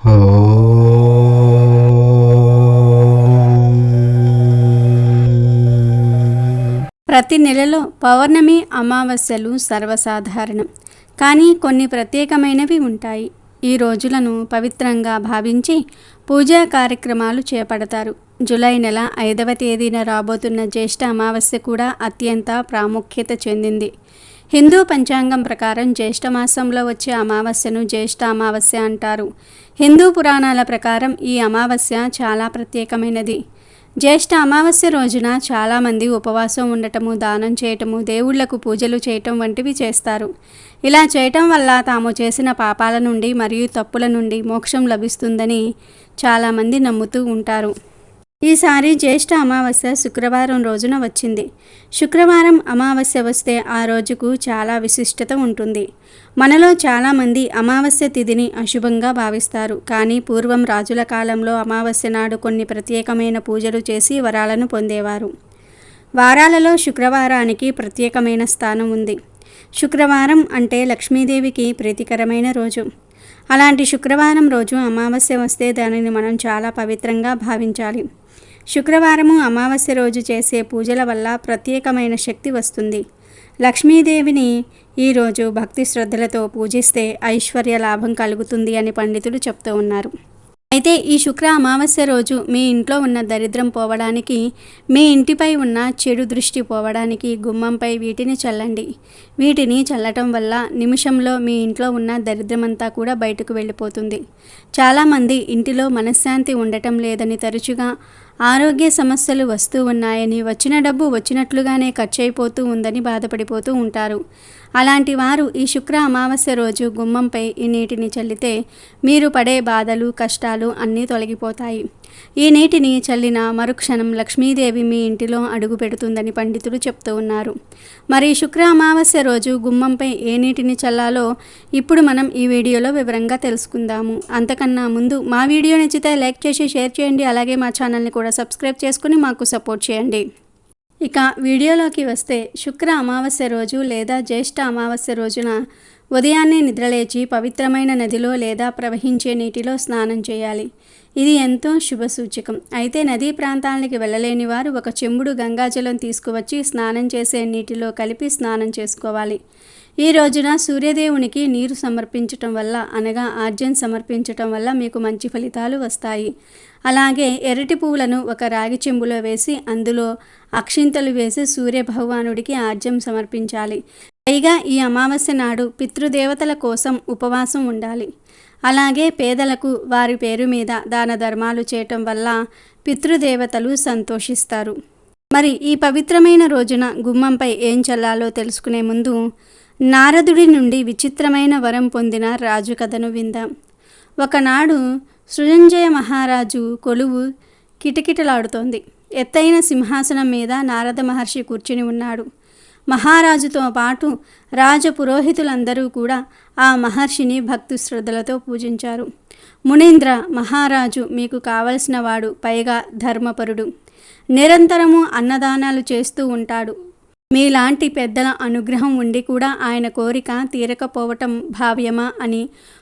ప్రతి నెలలో పౌర్ణమి అమావాస్యలు సర్వసాధారణం. కానీ కొన్ని ప్రత్యేకమైనవి ఉంటాయి. ఈ రోజులను పవిత్రంగా భావించి పూజా కార్యక్రమాలు చేపడతారు. జూలై నెల 5వ తేదీన రాబోతున్న జ్యేష్ఠ అమావాస్య కూడా అత్యంత ప్రాముఖ్యత చెందింది. హిందూ పంచాంగం ప్రకారం జ్యేష్ఠ మాసంలో వచ్చే అమావాస్యను జ్యేష్ఠ అమావాస్య అంటారు. హిందూ పురాణాల ప్రకారం ఈ అమావాస్య చాలా ప్రత్యేకమైనది. జ్యేష్ఠ అమావాస్య రోజున చాలామంది ఉపవాసం ఉండటము, దానం చేయటము, దేవుళ్లకు పూజలు చేయటం వంటివి చేస్తారు. ఇలా చేయటం వల్ల తాము చేసిన పాపాల నుండి మరియు తప్పుల నుండి మోక్షం లభిస్తుందని చాలామంది నమ్ముతూ ఉంటారు. ఈసారి జ్యేష్ఠ అమావాస్య శుక్రవారం రోజున వచ్చింది. శుక్రవారం అమావాస్య వస్తే ఆ రోజుకు చాలా విశిష్టత ఉంటుంది. మనలో చాలామంది అమావాస్య తిథిని అశుభంగా భావిస్తారు. కానీ పూర్వం రాజుల కాలంలో అమావాస్య నాడు కొన్ని ప్రత్యేకమైన పూజలు చేసి వరాలను పొందేవారు. వారాలలో శుక్రవారానికి ప్రత్యేకమైన స్థానం ఉంది. శుక్రవారం అంటే లక్ష్మీదేవికి ప్రీతికరమైన రోజు. అలాంటి శుక్రవారం రోజు అమావాస్య వస్తే దానిని మనం చాలా పవిత్రంగా భావించాలి. శుక్రవారము అమావాస్య రోజు చేసే పూజల వల్ల ప్రత్యేకమైన శక్తి వస్తుంది. లక్ష్మీదేవిని ఈరోజు భక్తి శ్రద్ధలతో పూజిస్తే ఐశ్వర్య లాభం కలుగుతుంది అని పండితులు చెప్తూ ఉన్నారు. అయితే ఈ శుక్ర అమావాస్య రోజు మీ ఇంట్లో ఉన్న దరిద్రం పోవడానికి, మీ ఇంటిపై ఉన్న చెడు దృష్టి పోవడానికి గుమ్మంపై వీటిని చల్లండి. వీటిని చల్లటం వల్ల నిమిషంలో మీ ఇంట్లో ఉన్న దరిద్రమంతా కూడా బయటకు వెళ్ళిపోతుంది. చాలామంది ఇంటిలో మనశ్శాంతి ఉండటం లేదని, తరచుగా ఆరోగ్య సమస్యలు వస్తూ ఉన్నాయని, వచ్చిన డబ్బు వచ్చినట్లుగానే ఖర్చు అయిపోతూ ఉందని బాధపడిపోతూ ఉంటారు. అలాంటి వారు ఈ శుక్ర అమావాస్య రోజు గుమ్మంపై ఈ నీటిని చల్లితే మీరు పడే బాధలు, కష్టాలు అన్నీ తొలగిపోతాయి. ఈ నీటిని చల్లిన మరుక్షణం లక్ష్మీదేవి మీ ఇంటిలో అడుగు పెడుతుందని పండితులు చెప్తూ ఉన్నారు. మరి శుక్ర అమావాస్య రోజు గుమ్మంపై ఏ నీటిని చల్లాలో ఇప్పుడు మనం ఈ వీడియోలో వివరంగా తెలుసుకుందాము. అంతకన్నా ముందు మా వీడియో నచ్చితే లైక్ చేసి షేర్ చేయండి. అలాగే మా ఛానల్ని కూడా సబ్స్క్రైబ్ చేసుకుని మాకు సపోర్ట్ చేయండి. ఇక వీడియోలోకి వస్తే, శుక్ర అమావాస్య రోజు లేదా జ్యేష్ఠ అమావాస్య రోజున ఉదయాన్నే నిద్రలేచి పవిత్రమైన నదిలో లేదా ప్రవహించే నీటిలో స్నానం చేయాలి. ఇది ఎంతో శుభసూచకం. అయితే నదీ ప్రాంతానికి వెళ్ళలేని వారు ఒక చెంబుడు గంగాజలం తీసుకువచ్చి స్నానం చేసే నీటిలో కలిపి స్నానం చేసుకోవాలి. ఈ రోజున సూర్యదేవునికి నీరు సమర్పించటం వల్ల, అనగా ఆర్జ్యం సమర్పించటం వల్ల మీకు మంచి ఫలితాలు వస్తాయి. అలాగే ఎర్రటి పువ్వులను ఒక రాగి చెంబులో వేసి అందులో అక్షింతలు వేసి సూర్యభగవానుడికి ఆర్జ్యం సమర్పించాలి. పైగా ఈ అమావాస్య నాడు పితృదేవతల కోసం ఉపవాసం ఉండాలి. అలాగే పేదలకు వారి పేరు మీద దాన ధర్మాలు చేయటం వల్ల పితృదేవతలు సంతోషిస్తారు. మరి ఈ పవిత్రమైన రోజున గుమ్మంపై ఏం చల్లాలో తెలుసుకునే ముందు నారదుడి నుండి విచిత్రమైన వరం పొందిన రాజు కథను విందాం. ఒకనాడు సృజంజయ మహారాజు కొలువు కిటకిటలాడుతోంది. ఎత్తైన సింహాసనం మీద నారద మహర్షి కూర్చుని ఉన్నాడు. మహారాజుతో పాటు రాజపురోహితులందరూ కూడా ఆ మహర్షిని భక్తి శ్రద్ధలతో పూజించారు. మునీంద్ర, మహారాజు మీకు కావలసిన వాడు, పైగా ధర్మపరుడు, నిరంతరము అన్నదానాలు చేస్తూ ఉంటాడు. మీలాంటి పెద్దల అనుగ్రహం ఉండి కూడా ఆయన కోరిక తీరకపోవటం భావ్యమా అని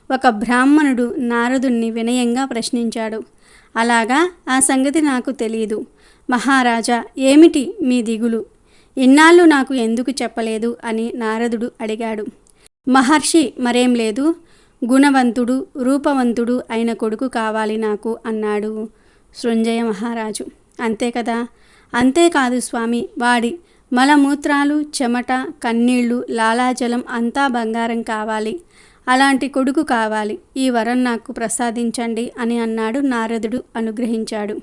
ఒక బ్రాహ్మణుడు నారదుణ్ణి వినయంగా ప్రశ్నించాడు. అలాగా, ఆ సంగతి నాకు తెలియదు. మహారాజా, ఏమిటి మీ దిగులు? ఇన్నాళ్ళు నాకు ఎందుకు చెప్పలేదు అని నారదుడు అడిగాడు. మహర్షి, మరేం లేదు, గుణవంతుడు, రూపవంతుడు అయిన కొడుకు కావాలి నాకు అన్నాడు సృంజయ మహారాజు. అంతే కదా? అంతేకాదు స్వామి, వాడి మలమూత్రాలు, చెమట, కన్నీళ్లు, లాలాజలం అంతా బంగారం కావాలి. అలాంటి కొడుకు కావాలి. ఈ వరం నాకు ప్రసాదించండి అని అన్నాడు. నారదుడు అనుగ్రహించాడు.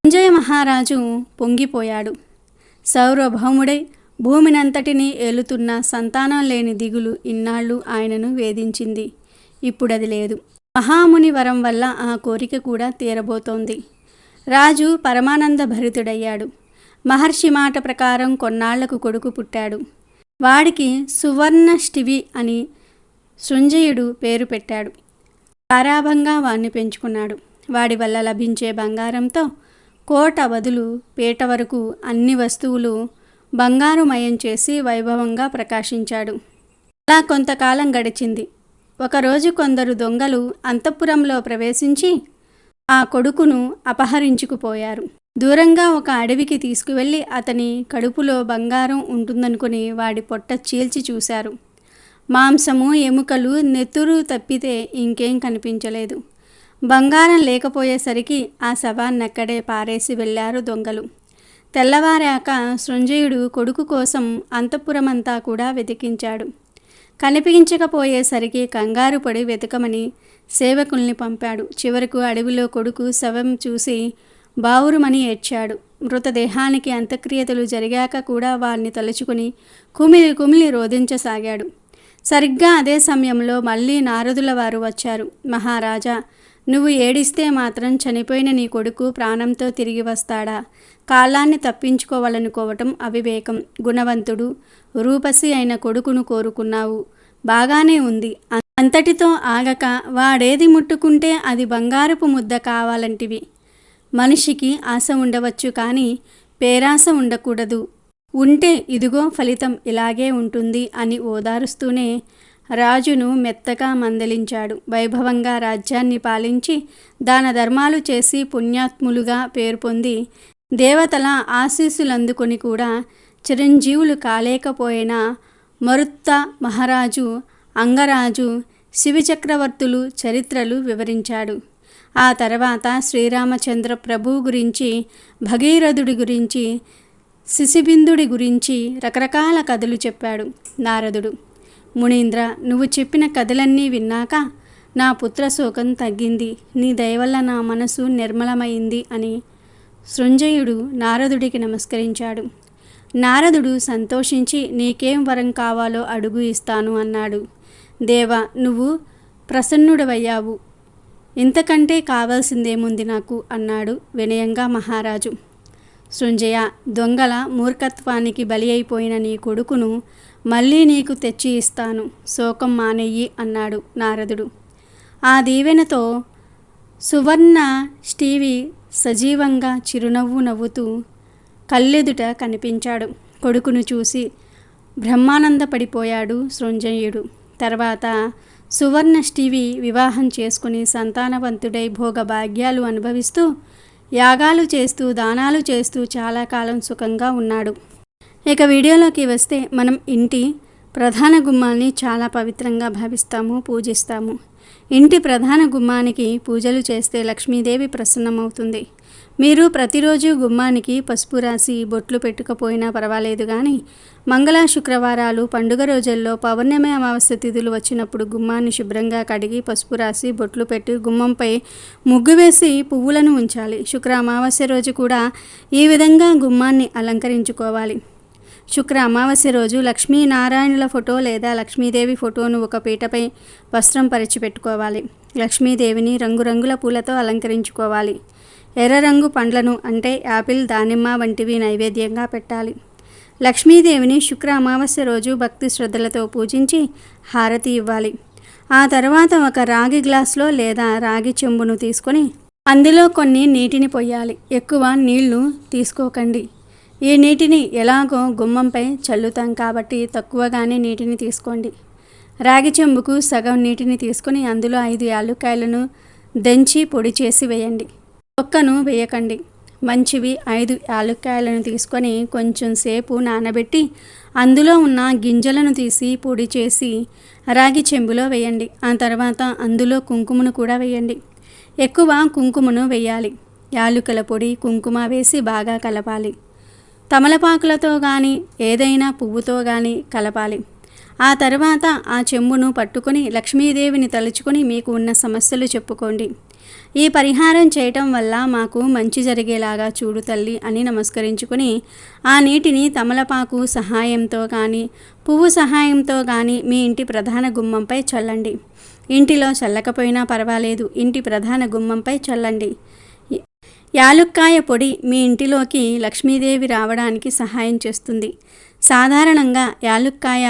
సంజయ మహారాజు పొంగిపోయాడు. సార్వభౌముడై భూమినంతటినీ ఏలుతున్న సంతానం లేని దిగులు ఇన్నాళ్ళు ఆయనను వేధించింది. ఇప్పుడది లేదు. మహాముని వరం వల్ల ఆ కోరిక కూడా తీరబోతోంది. రాజు పరమానంద భరితుడయ్యాడు. మహర్షి మాట ప్రకారం కొన్నాళ్లకు కొడుకు పుట్టాడు. వాడికి సువర్ణష్టివి అని సృంజయుడు పేరు పెట్టాడు. గారాభంగా వాణ్ణి పెంచుకున్నాడు. వాడి వల్ల లభించే బంగారంతో కోట వదులు పేట వరకు అన్ని వస్తువులు బంగారుమయం చేసి వైభవంగా ప్రకాశించాడు. అలా కొంతకాలం గడిచింది. ఒకరోజు కొందరు దొంగలు అంతఃపురంలో ప్రవేశించి ఆ కొడుకును అపహరించుకుపోయారు. దూరంగా ఒక అడవికి తీసుకువెళ్ళి అతని కడుపులో బంగారం ఉంటుందనుకుని వాడి పొట్ట చీల్చి చూశారు. మాంసము, ఎముకలు, నెత్తురు తప్పితే ఇంకేం కనిపించలేదు. బంగారం లేకపోయేసరికి ఆ శవాన్నక్కడే పారేసి వెళ్ళారు దొంగలు. తెల్లవారాక సృంజయుడు కొడుకు కోసం అంతఃపురమంతా కూడా వెతికించాడు. కనిపించకపోయేసరికి కంగారు పడి వెతకమని సేవకుల్ని పంపాడు. చివరకు అడవిలో కొడుకు శవం చూసి బావురుమని ఏడ్చాడు. మృతదేహానికి అంత్యక్రియతలు జరిగాక కూడా వారిని తలుచుకుని కుమిలి కుమిలి రోధించసాగాడు. సరిగ్గా అదే సమయంలో మళ్ళీ నారదుల వారు వచ్చారు. మహారాజా, నువ్వు ఏడిస్తే మాత్రం చనిపోయిన నీ కొడుకు ప్రాణంతో తిరిగి వస్తాడా? కాలాన్ని తప్పించుకోవాలనుకోవటం అవివేకం. గుణవంతుడు, రూపసి అయిన కొడుకును కోరుకున్నావు, బాగానే ఉంది. అంతటితో ఆగక వాడేది ముట్టుకుంటే అది బంగారపు ముద్ద కావాలంటివి. మనిషికి ఆశ ఉండవచ్చు, కానీ పేరాశ ఉండకూడదు. ఉంటే ఇదిగో ఫలితం ఇలాగే ఉంటుంది అని ఓదారుస్తూనే రాజును మెత్తగా మందలించాడు. వైభవంగా రాజ్యాన్ని పాలించి దాన ధర్మాలు చేసి పుణ్యాత్ములుగా పేరు పొంది దేవతల ఆశీస్సులందుకొని కూడా చిరంజీవులు కాలేకపోయినా మరుత్త మహారాజు, అంగరాజు, శివచక్రవర్తులు చరిత్రలు వివరించాడు. ఆ తర్వాత శ్రీరామచంద్ర ప్రభువు గురించి, భగీరథుడి గురించి, శిశుబిందుడి గురించి రకరకాల కథలు చెప్పాడు నారదుడు. మునీంద్ర, నువ్వు చెప్పిన కథలన్నీ విన్నాక నా పుత్రశోకం తగ్గింది. నీ దయవల్ల నా మనసు నిర్మలమైంది అని సృంజయుడు నారదుడికి నమస్కరించాడు. నారదుడు సంతోషించి నీకేం వరం కావాలో అడుగు, ఇస్తాను అన్నాడు. దేవా, నువ్వు ప్రసన్నుడవయ్యావు, ఇంతకంటే కావాల్సిందేముంది నాకు అన్నాడు వినయంగా మహారాజు. సృంజయ, దొంగల మూర్ఖత్వానికి బలి అయిపోయిన నీ కొడుకును మళ్ళీ నీకు తెచ్చి ఇస్తాను, శోకం మానెయ్యి అన్నాడు నారదుడు. ఆ దీవెనతో సువర్ణ స్టీవి సజీవంగా చిరునవ్వు నవ్వుతూ కళ్ళెదుట కనిపించాడు. కొడుకును చూసి బ్రహ్మానందపడిపోయాడు సృంజయుడు. తర్వాత సువర్ణ స్టీవి వివాహం చేసుకుని సంతానవంతుడై భోగభాగ్యాలు అనుభవిస్తూ యాగాలు చేస్తూ దానాలు చేస్తూ చాలా కాలం సుఖంగా ఉన్నాడు. ఇక వీడియోలోకి వస్తే, మనం ఇంటి ప్రధాన గుమ్మాన్ని చాలా పవిత్రంగా భావిస్తాము, పూజిస్తాము. ఇంటి ప్రధాన గుమ్మానికి పూజలు చేస్తే లక్ష్మీదేవి ప్రసన్నమవుతుంది. మీరు ప్రతిరోజు గుమ్మానికి పసుపు రాసి బొట్లు పెట్టుకపోయినా పర్వాలేదు, కానీ మంగళ, శుక్రవారాలు, పండుగ రోజుల్లో, పౌర్ణమి, అమావాస్య తిథులు వచ్చినప్పుడు గుమ్మాన్ని శుభ్రంగా కడిగి పసుపు రాసి బొట్లు పెట్టి గుమ్మంపై ముగ్గు వేసి పువ్వులను ఉంచాలి. శుక్ర అమావాస్య రోజు కూడా ఈ విధంగా గుమ్మాన్ని అలంకరించుకోవాలి. శుక్ర అమావాస్య రోజు లక్ష్మీనారాయణుల ఫోటో లేదా లక్ష్మీదేవి ఫోటోను ఒక పీటపై వస్త్రం పరిచి పెట్టుకోవాలి. లక్ష్మీదేవిని రంగురంగుల పూలతో అలంకరించుకోవాలి. ఎర్ర రంగు పండ్లను అంటే యాపిల్, దానిమ్మ వంటివి నైవేద్యంగా పెట్టాలి. లక్ష్మీదేవిని శుక్ర అమావాస్య రోజు భక్తి శ్రద్ధలతో పూజించి హారతి ఇవ్వాలి. ఆ తర్వాత ఒక రాగి గ్లాసులో లేదా రాగి చెంబును తీసుకొని అందులో కొన్ని నీటిని పొయ్యాలి. ఎక్కువ నీళ్లు తీసుకోకండి. ఈ నీటిని ఎలాగో గుమ్మంపై చల్లుతాం కాబట్టి తక్కువగానే నీటిని తీసుకోండి. రాగి చెంబుకు సగం నీటిని తీసుకొని అందులో 5 యాలుక్కాయలను దంచి పొడి చేసి వేయండి. ఒక్కను వేయకండి. మంచివి 5 యాలుక్కాయలను తీసుకొని కొంచెం సేపు నానబెట్టి అందులో ఉన్న గింజలను తీసి పొడి చేసి రాగి చెంబులో వేయండి. ఆ తర్వాత అందులో కుంకుమను కూడా వేయండి. ఎక్కువ కుంకుమను వేయాలి. యాలుకల పొడి, కుంకుమ వేసి బాగా కలపాలి. తమలపాకులతో కానీ ఏదైనా పువ్వుతో కానీ కలపాలి. ఆ తర్వాత ఆ చెంబును పట్టుకొని లక్ష్మీదేవిని తలుచుకొని మీకు ఉన్న సమస్యలు చెప్పుకోండి. ఈ పరిహారం చేయటం వల్ల మాకు మంచి జరిగేలాగా చూడు తల్లి అని నమస్కరించుకొని ఆ నీటిని తమలపాకు సహాయంతో కానీ పువ్వు సహాయంతో కానీ మీ ఇంటి ప్రధాన గుమ్మంపై చల్లండి. ఇంటిలో చల్లకపోయినా పర్వాలేదు, ఇంటి ప్రధాన గుమ్మంపై చల్లండి. యాలుక్కాయ పొడి మీ ఇంటిలోకి లక్ష్మీదేవి రావడానికి సహాయం చేస్తుంది. సాధారణంగా యాలుక్కాయ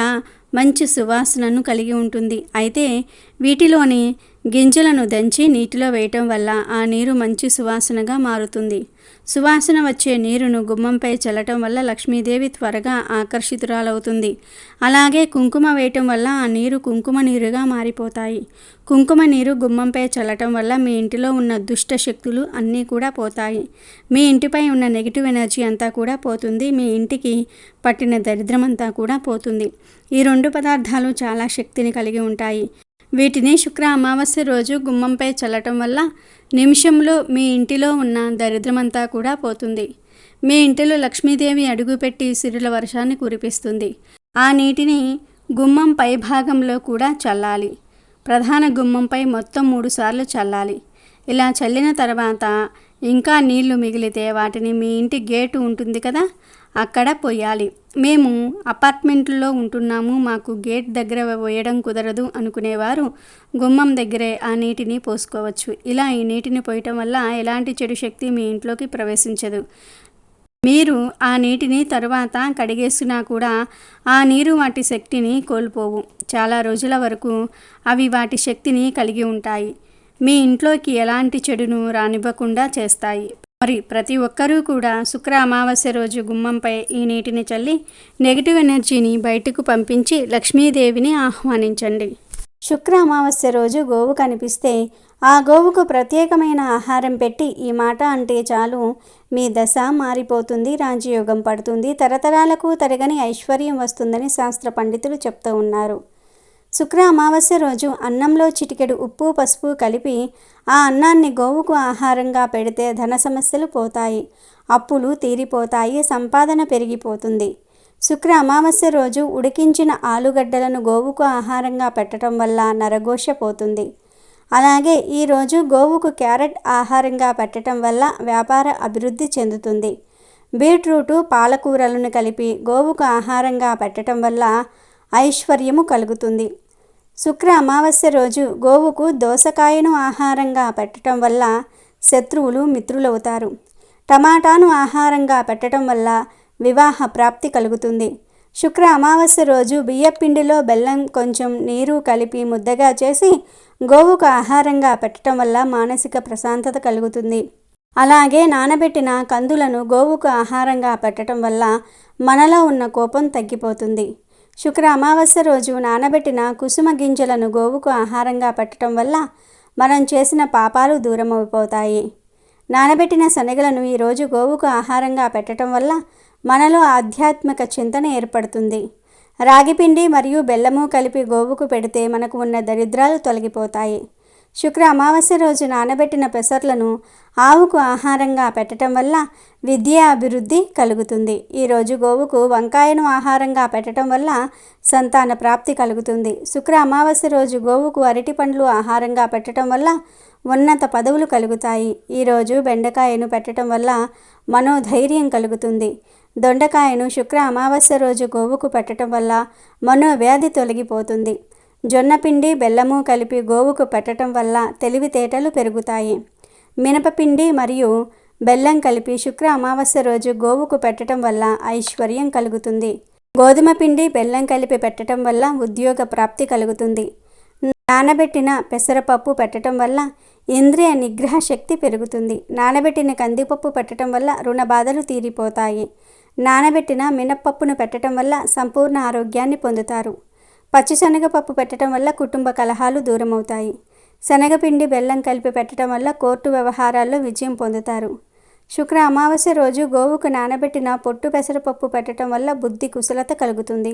మంచి సువాసనను కలిగి ఉంటుంది. అయితే వీటిలోని గింజలను దంచి నీటిలో వేయటం వల్ల ఆ నీరు మంచి సువాసనగా మారుతుంది. సువాసన వచ్చే నీరును గుమ్మంపై చల్లటం వల్ల లక్ష్మీదేవి త్వరగా ఆకర్షితురాలవుతుంది. అలాగే కుంకుమ వేయటం వల్ల ఆ నీరు కుంకుమ నీరుగా మారిపోతాయి. కుంకుమ నీరు గుమ్మంపై చల్లటం వల్ల మీ ఇంటిలో ఉన్న దుష్ట శక్తులు అన్నీ కూడా పోతాయి. మీ ఇంటిపై ఉన్న నెగిటివ్ ఎనర్జీ అంతా కూడా పోతుంది. మీ ఇంటికి పట్టిన దరిద్రం అంతా కూడా పోతుంది. ఈ 2 పదార్థాలు చాలా శక్తిని కలిగి ఉంటాయి. వీటిని శుక్ర అమావాస్య రోజు గుమ్మంపై చల్లటం వల్ల నిమిషంలో మీ ఇంటిలో ఉన్న దరిద్రమంతా కూడా పోతుంది. మీ ఇంటిలో లక్ష్మీదేవి అడుగుపెట్టి సిరుల వర్షాన్ని కురిపిస్తుంది. ఆ నీటిని గుమ్మం పై భాగంలో కూడా చల్లాలి. ప్రధాన గుమ్మంపై మొత్తం 3 సార్లు చల్లాలి. ఇలా చల్లిన తర్వాత ఇంకా నీళ్లు మిగిలితే వాటిని మీ ఇంటి గేటు ఉంటుంది కదా, అక్కడ పోయాలి. మేము అపార్ట్మెంట్లో ఉంటున్నాము, మాకు గేట్ దగ్గర పోయడం కుదరదు అనుకునేవారు గుమ్మం దగ్గరే ఆ నీటిని పోసుకోవచ్చు. ఇలా ఈ నీటిని పోయటం వల్ల ఎలాంటి చెడు శక్తి మీ ఇంట్లోకి ప్రవేశించదు. మీరు ఆ నీటిని తరువాత కడిగేసినా కూడా ఆ నీరు వాటి శక్తిని కోల్పోవు. చాలా రోజుల వరకు అవి వాటి శక్తిని కలిగి ఉంటాయి. మీ ఇంట్లోకి ఎలాంటి చెడును రానివ్వకుండా చేస్తాయి. మరి ప్రతి ఒక్కరూ కూడా శుక్ర అమావాస్య రోజు గుమ్మంపై ఈ నీటిని చల్లి నెగిటివ్ ఎనర్జీని బయటకు పంపించి లక్ష్మీదేవిని ఆహ్వానించండి. శుక్ర అమావాస్య రోజు గోవు కనిపిస్తే ఆ గోవుకు ప్రత్యేకమైన ఆహారం పెట్టి ఈ మాట అంటే చాలు మీ దశ మారిపోతుంది, రాజయోగం పడుతుంది, తరతరాలకు తరగని ఐశ్వర్యం వస్తుందని శాస్త్ర పండితులు చెప్తూ ఉన్నారు. శుక్ర అమావాస్య రోజు అన్నంలో చిటికెడు ఉప్పు పసుపు కలిపి ఆ అన్నాన్ని గోవుకు ఆహారంగా పెడితే ధన సమస్యలు పోతాయి, అప్పులు తీరిపోతాయి, సంపాదన పెరిగిపోతుంది. శుక్ర అమావాస్య రోజు ఉడికించిన ఆలుగడ్డలను గోవుకు ఆహారంగా పెట్టడం వల్ల నరఘోష పోతుంది. అలాగే ఈరోజు గోవుకు క్యారెట్ ఆహారంగా పెట్టడం వల్ల వ్యాపార అభివృద్ధి చెందుతుంది. బీట్రూటు పాలకూరలను కలిపి గోవుకు ఆహారంగా పెట్టడం వల్ల ఐశ్వర్యము కలుగుతుంది. శుక్ర అమావాస్య రోజు గోవుకు దోసకాయను ఆహారంగా పెట్టడం వల్ల శత్రువులు మిత్రులవుతారు. టమాటాను ఆహారంగా పెట్టడం వల్ల వివాహ ప్రాప్తి కలుగుతుంది. శుక్ర అమావాస్య రోజు బియ్యపిండిలో బెల్లం కొంచెం నీరు కలిపి ముద్దగా చేసి గోవుకు ఆహారంగా పెట్టడం వల్ల మానసిక ప్రశాంతత కలుగుతుంది. అలాగే నానబెట్టిన కందులను గోవుకు ఆహారంగా పెట్టడం వల్ల మనలో ఉన్న కోపం తగ్గిపోతుంది. శుక్ర అమావాస్య రోజు నానబెట్టిన కుసుమ గింజలను గోవుకు ఆహారంగా పెట్టడం వల్ల మనం చేసిన పాపాలు దూరం అయిపోతాయి. నానబెట్టిన శనగలను ఈరోజు గోవుకు ఆహారంగా పెట్టడం వల్ల మనలో ఆధ్యాత్మిక చింతన ఏర్పడుతుంది. రాగిపిండి మరియు బెల్లము కలిపి గోవుకు పెడితే మనకు ఉన్న దరిద్రాలు తొలగిపోతాయి. శుక్ర అమావాస్య రోజు నానబెట్టిన పెసర్లను ఆవుకు ఆహారంగా పెట్టడం వల్ల విద్యా అభివృద్ధి కలుగుతుంది. ఈరోజు గోవుకు వంకాయను ఆహారంగా పెట్టడం వల్ల సంతాన ప్రాప్తి కలుగుతుంది. శుక్ర అమావాస్య రోజు గోవుకు అరటి పండ్లు ఆహారంగా పెట్టడం వల్ల ఉన్నత పదవులు కలుగుతాయి. ఈరోజు బెండకాయను పెట్టడం వల్ల మనోధైర్యం కలుగుతుంది. దొండకాయను శుక్ర అమావాస్య రోజు గోవుకు పెట్టడం వల్ల మనోవ్యాధి తొలగిపోతుంది. జొన్నపిండి బెల్లము కలిపి గోవుకు పెట్టడం వల్ల తెలివితేటలు పెరుగుతాయి. మినపపిండి మరియు బెల్లం కలిపి శుక్ర అమావాస్య రోజు గోవుకు పెట్టడం వల్ల ఐశ్వర్యం కలుగుతుంది. గోధుమ పిండి బెల్లం కలిపి పెట్టడం వల్ల ఉద్యోగ ప్రాప్తి కలుగుతుంది. నానబెట్టిన పెసరపప్పు పెట్టడం వల్ల ఇంద్రియ నిగ్రహ శక్తి పెరుగుతుంది. నానబెట్టిన కందిపప్పు పెట్టడం వల్ల రుణ బాధలు తీరిపోతాయి. నానబెట్టిన మినప్పప్పును పెట్టడం వల్ల సంపూర్ణ ఆరోగ్యాన్ని పొందుతారు. పచ్చిశనగపప్పు పెట్టడం వల్ల కుటుంబ కలహాలు దూరమవుతాయి. శనగపిండి బెల్లం కలిపి పెట్టడం వల్ల కోర్టు వ్యవహారాల్లో విజయం పొందుతారు. శుక్ర అమావాస్య రోజు గోవుకు నానబెట్టిన పొట్టు పెసరపప్పు పెట్టడం వల్ల బుద్ధి కుశలత కలుగుతుంది.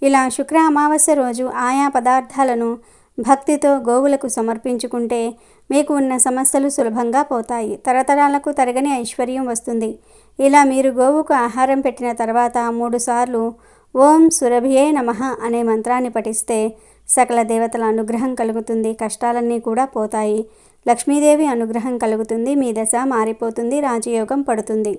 ఇలా శుక్ర అమావాస్య రోజు ఆయా పదార్థాలను భక్తితో గోవులకు సమర్పించుకుంటే మీకు ఉన్న సమస్యలు సులభంగా పోతాయి. తరతరాలకు తరగని ఐశ్వర్యం వస్తుంది. ఇలా మీరు గోవుకు ఆహారం పెట్టిన తర్వాత 3 సార్లు ఓం సురభియే నమః అనే మంత్రాన్ని పఠిస్తే సకల దేవతల అనుగ్రహం కలుగుతుంది. కష్టాలన్నీ కూడా పోతాయి. లక్ష్మీదేవి అనుగ్రహం కలుగుతుంది. మీ దశ మారిపోతుంది. రాజయోగం పడుతుంది.